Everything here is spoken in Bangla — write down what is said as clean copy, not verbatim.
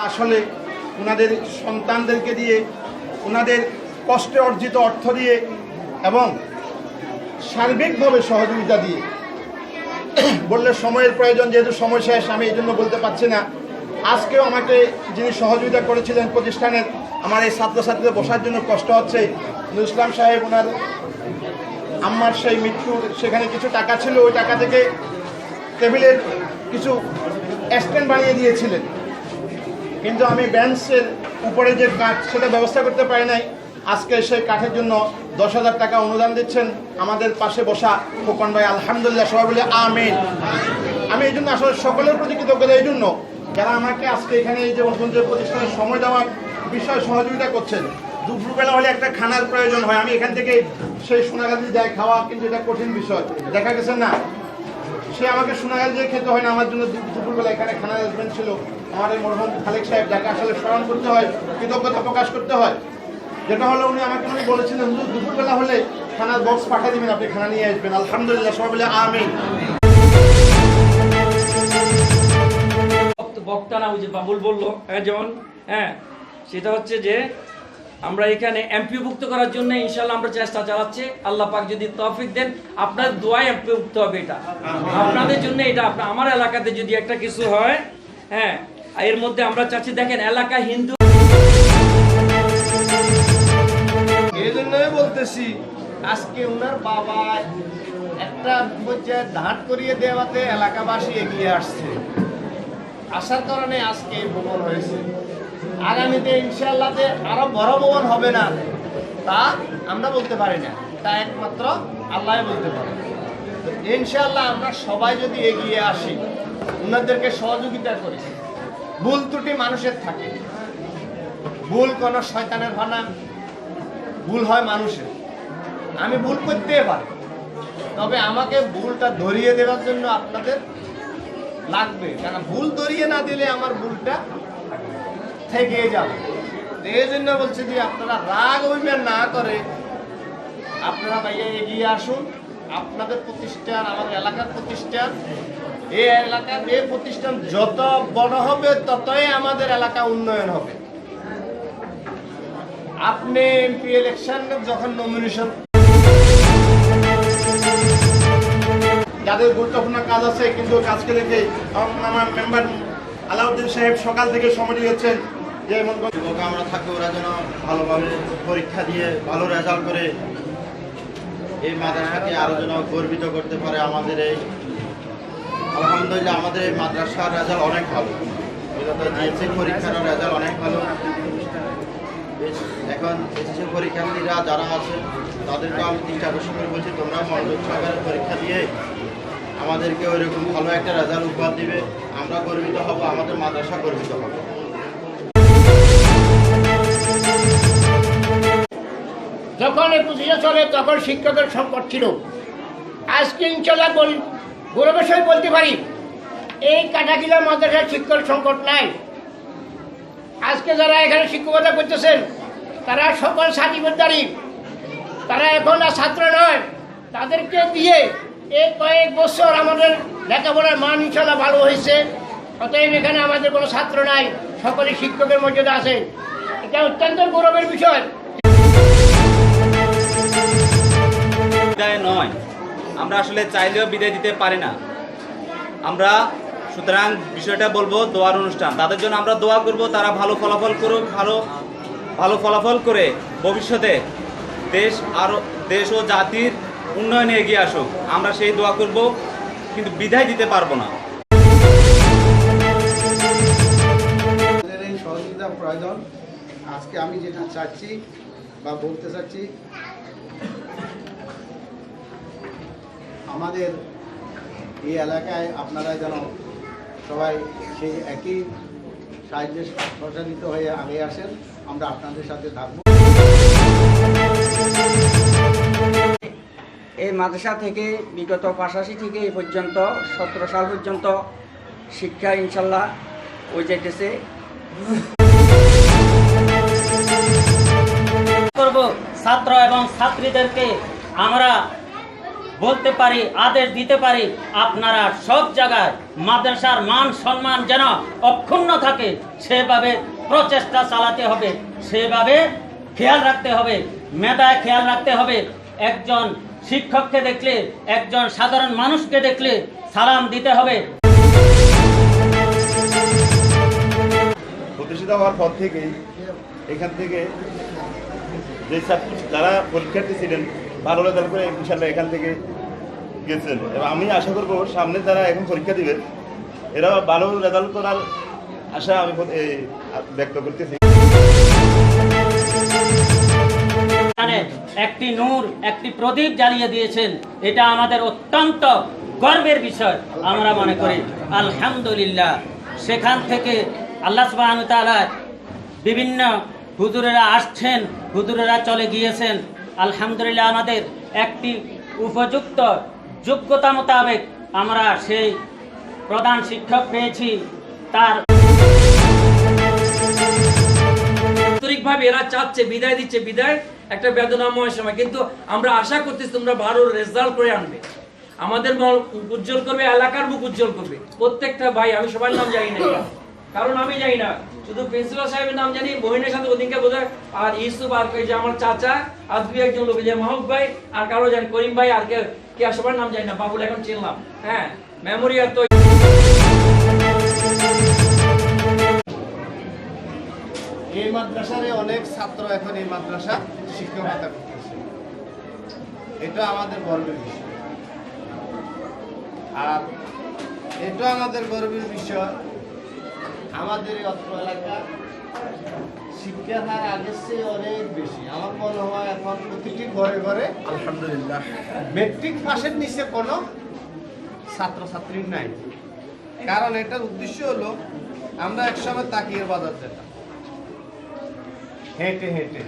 আসলে ওনাদের সন্তানদেরকে দিয়ে, ওনাদের কষ্টে অর্জিত অর্থ দিয়ে এবং সার্বিকভাবে সহযোগিতা দিয়ে, বললে সময়ের প্রয়োজন, যেহেতু সময় শেষ আমি এই জন্য বলতে পারছি না। আজকেও আমাকে যিনি সহযোগিতা করেছিলেন প্রতিষ্ঠানের, আমার এই ছাত্রছাত্রীদের বসার জন্য কষ্ট হচ্ছে, নুরুল ইসলাম সাহেব, ওনার আম্মার সেই মৃত্যুর সেখানে কিছু টাকা ছিল, ওই টাকা থেকে টেবিলের কিছু স্ট্যান্ড বানিয়ে দিয়েছিলেন, কিন্তু আমি বেঞ্চের উপরে যে কাঠ সেটা ব্যবস্থা করতে পারি নাই। আজকে সেই কাঠের জন্য 10,000 টাকা অনুদান দিচ্ছেন আমাদের পাশে বসা খোকন ভাই, আলহামদুলিল্লাহ, সবাই বলে আমিন। আমি এই জন্য আসলে সকলের প্রতি কৃতজ্ঞতা, এই জন্য যারা আমাকে আজকে এখানে এই যে নতুন প্রতিষ্ঠানের সময় দেওয়ার বিষয়ে সহযোগিতা করছেন। দুপুরবেলা হলে একটা খানার প্রয়োজন হয়, আমি এখান থেকে সেই সোনাগাছি যাই খাওয়া, কিন্তু এটা কঠিন বিষয়, দেখা গেছে না, সে আমাকে সোনাগাছি দিয়ে খেতে হয় না, আমার জন্য দুপুরবেলা এখানে খানার অ্যারেঞ্জমেন্ট ছিল। আমার এই মরহুম খালেক সাহেব, যাকে আসলে স্মরণ করতে হয়, কৃতজ্ঞতা প্রকাশ করতে হয়, যেটা হলো উনি আমাকে বলেছিলেন দুপুরবেলা হলে খানার বক্স পাঠিয়ে দিবেন, আপনি খানা নিয়ে আসবেন। আলহামদুলিল্লাহ, সবাই বলে আমিন। বক্তা না, ওই যে বাবুল বললো যেমন, সেটা হচ্ছে যে আমরা এখানে এমপিভুক্ত করার জন্য ইনশাল্লাহ আমরা চেষ্টা চালাচ্ছি। আল্লাহ পাক যদি তৌফিক দেন, আপনার দোয়ায় এমপিভুক্ত হবে। এটা আপনাদের জন্য, এটা আমার এলাকাতে যদি একটা কিছু হয়, এর মধ্যে আমরা চাচ্ছি, দেখেন এলাকা হিন্দু, এই জন্যই বলতেছি আজকে ওনার বাবা একটা ধাট করিয়ে দেওয়াতে এলাকাবাসী এগিয়ে আসছে, আসার কারণে আজকে ভবন হয়েছে। আগামীতে ইনশাআল্লাহ আরো বড় ভবন হবে না, তা আমরা বলতে পারি না, তা একমাত্র আল্লাহ বলতে পারে। ইনশাআল্লাহ আমরা সবাই যদি এগিয়ে আসি, ওনাদেরকে সহযোগিতা করি। ভুল ত্রুটি মানুষের থাকে, ভুল কোন শয়তানের হয় না, ভুল হয় মানুষের। আমি ভুল করতে পারি, তবে আমাকে ভুলটা ধরিয়ে দেওয়ার জন্য আপনাদের লাগবে, কারণ ভুল ধরিয়ে না দিলে আমার ভুলটা থেকে যাবে। এই জন্য বলছি যে আপনারা রাগ অভিমান না করে আপনারা ভাইয়া এগিয়ে আসুন। আপনাদের প্রতিষ্ঠান, আমাদের এলাকার প্রতিষ্ঠান, এই এলাকার এই প্রতিষ্ঠান যত বড় হবে ততই আমাদের এলাকা উন্নয়ন হবে। আপনি এমপি ইলেকশনে যখন নমিনেশন, যাদের গুরুত্বপূর্ণ কাজ আছে, কিন্তু কাজকে রেখে আমার মেম্বার আলাউদ্দিন সাহেব সকাল থেকে সময় দিয়েছেন যে আমরা থাকি, ওরা যেন ভালোভাবে পরীক্ষা দিয়ে ভালো রেজাল্ট করে এই মাদ্রাসাকে আরও যেন গর্বিত করতে পারে। আমাদের এই আলহামদুলিল্লাহ আমাদের এই মাদ্রাসার রেজাল্ট অনেক ভালো, জিএসসি পরীক্ষার রেজাল্ট অনেক ভালো। এখন এসএসসি পরীক্ষার্থীরা যারা আছে তাদেরকে আমি 3টা আকর্ষণ করে বলছি, তোমরা মনোযোগ সহকারে পরীক্ষা দিয়ে আমাদেরকে ওইরকম ভালো একটা রেজাল্ট উপহার দিবে, আমরা গর্বিত হব, আমাদের মাদ্রাসা গর্বিত হবে। যখন এই প্রতিষ্ঠা চলে তখন শিক্ষকের সংকট ছিল। আজকে ইনশাল্লাহ গৌরবের সঙ্গে বলতে পারি, এই কাটাকিলা মাদ্রাসার শিক্ষক সংকট নাই। আজকে যারা এখানে শিক্ষকতা করতেছেন তারা সকল সার্টিফিকেটধারী, তারা এখন আর ছাত্র নয়। তাদেরকে দিয়ে এই কয়েক বছর আমাদের লেখাপড়ার মান ইনশাল্লাহ ভালো হয়েছে। অতএব এখানে আমাদের কোনো ছাত্র নাই, সকলে শিক্ষকের মর্যাদা আছে। এটা অত্যন্ত গৌরবের বিষয়। বিদায় নয়, আমরা আসলে চাইলেও বিদায় দিতে পারি না। আমরা সুতরাং বিষয়টা বলবো দোয়ার অনুষ্ঠান, তাদের জন্য আমরা দোয়া করব, তারা ভালো ফলাফল করুক, ভালো ফলাফল করে ভবিষ্যতে দেশ ও জাতির উন্নয়নে এগিয়ে আসুক, আমরা সেই দোয়া করব, কিন্তু বিদায় দিতে পারবো না। এই সহযোগিতা প্রয়োজন। আজকে আমি যেটা চাচ্ছি বা বলতে চাচ্ছি, আমাদের এই এলাকায় আপনারা যেন সবাই সেই একই সাহায্যে সহযোগিত হয়ে আগে আসেন, আমরা আপনাদের সাথে থাকবো। এই মাদ্রাসা থেকে বিগত 85 থেকে এই পর্যন্ত 17 সাল পর্যন্ত শিক্ষা ইনশাল্লাহ হয়ে যাইতেছে। করব ছাত্র এবং ছাত্রীদেরকে আমরা বলতে পারি, আদেশ দিতে পারি, আপনারা সব জায়গায় মাদ্রাসার মান সম্মান যেন অক্ষুণ্ণ থাকে সেভাবে প্রচেষ্টা চালাতে হবে, সেভাবে খেয়াল রাখতে হবে, মেধায় খেয়াল রাখতে হবে। একজন শিক্ষককে দেখলে, একজন সাধারণ মানুষকে দেখলে সালাম দিতে হবে। প্রতিষ্ঠিত হওয়ার পর থেকেই এখান থেকে যে যারা পরীক্ষার্থী ছিলেন ভালো রেজাল্ট করে ইনশাল্লাহ এখান থেকে গেছেন, এবং আমি আশা করবো সামনে যারা এখন পরীক্ষা দিবে এরা ভালো রেজাল্ট করার আশা আমি ব্যক্ত করতেছি। একটি নূর, একটি প্রদীপ জ্বালিয়ে দিয়েছেন, এটা আমাদের অত্যন্ত গর্বের বিষয় আমরা মনে করি। আলহামদুলিল্লাহ, সেখান থেকে আল্লাহ সুবহানাহু ওয়া তাআলা বিভিন্ন হুজুরেরা আসছেন, হুজুরেরা চলে গিয়েছেন। আলহামদুলিল্লাহ, আমাদের একটি উপযুক্ত যোগ্যতা মোতাবেক আমরা সেই প্রধান শিক্ষক পেয়েছি। তার আন্তরিকভাবে এরা চাচ্ছে, বিদায় দিচ্ছে, বিদায় একটা বেদনাময় সময়, কিন্তু আমরা আশা করতেছি তোমরা ভালো রেজাল্ট করে আনবে, আমাদের মুখ উজ্জ্বল করবে, এলাকার মুখ উজ্জ্বল করবে। প্রত্যেকটা ভাই, আমি সবার নাম জানি না, কারণ আমি জানি না, শুধু প্রিন্সিপাল সাহেবের নাম জানি, বহিনের সাথে ওদিনকে বোঝায়, আর ইউসুফ, আর যে আমার চাচা, আর দুই একজন লোক, যে মাহবুব ভাই, আর কারো জানি করিম ভাই, আর কে সবার নাম জানি না, বাবুল এখন চিনলাম। হ্যাঁ, মেমোরি আর তো এই মাদ্রাসারে অনেক ছাত্র এখন এই মাদ্রাসা শিক্ষকতা করতেছে, এটা আমাদের গর্বের বিষয়। আর এটা আমাদের গর্বের বিষয়, আমাদের এই অত্র এলাকা শিক্ষার হার আগের চেয়ে অনেক বেশি। আমার মনে হয় এখন প্রতিটি ঘরে ঘরে আলহামদুলিল্লাহ মেট্রিক পাশের নিচে কোনো ছাত্রছাত্রী নাই। কারণ এটার উদ্দেশ্য হলো, আমরা একসময় তাকিয়ে বাজার যেতাম হেঁটে হেঁটে,